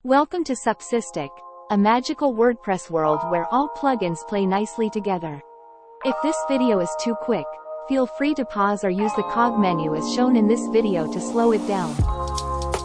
Welcome to Supsystic, a magical WordPress world where all plugins play nicely together. If this video is too quick, feel free to pause or use the cog menu as shown in this video to slow it down.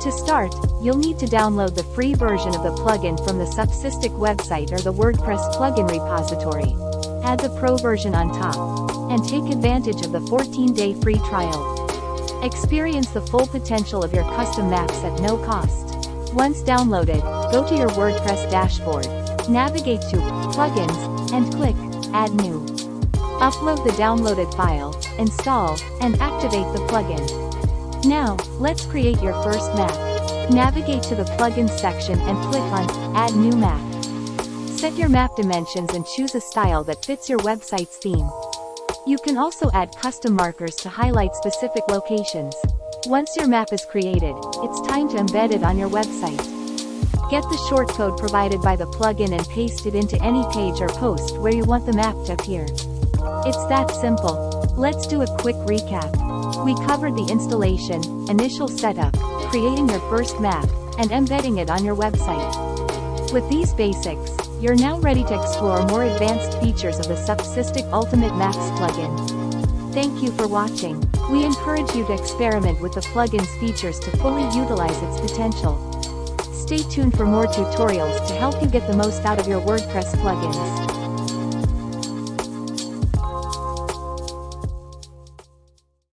To start, you'll need to download the free version of the plugin from the Supsystic website or the WordPress plugin repository. Add the pro version on top, and take advantage of the 14-day free trial. Experience the full potential of your custom maps at no cost. Once downloaded, go to your WordPress dashboard, navigate to Plugins, and click Add New. Upload the downloaded file, install, and activate the plugin. Now, let's create your first map. Navigate to the Plugins section and click on Add New Map. Set your map dimensions and choose a style that fits your website's theme. You can also add custom markers to highlight specific locations. Once your map is created, it's time to embed it on your website. Get the shortcode provided by the plugin and paste it into any page or post where you want the map to appear. It's that simple. Let's do a quick recap. We covered the installation, initial setup, creating your first map, and embedding it on your website. With these basics, you're now ready to explore more advanced features of the Supsystic Ultimate Maps plugin. Thank you for watching. We encourage you to experiment with the plugin's features to fully utilize its potential. Stay tuned for more tutorials to help you get the most out of your WordPress plugins.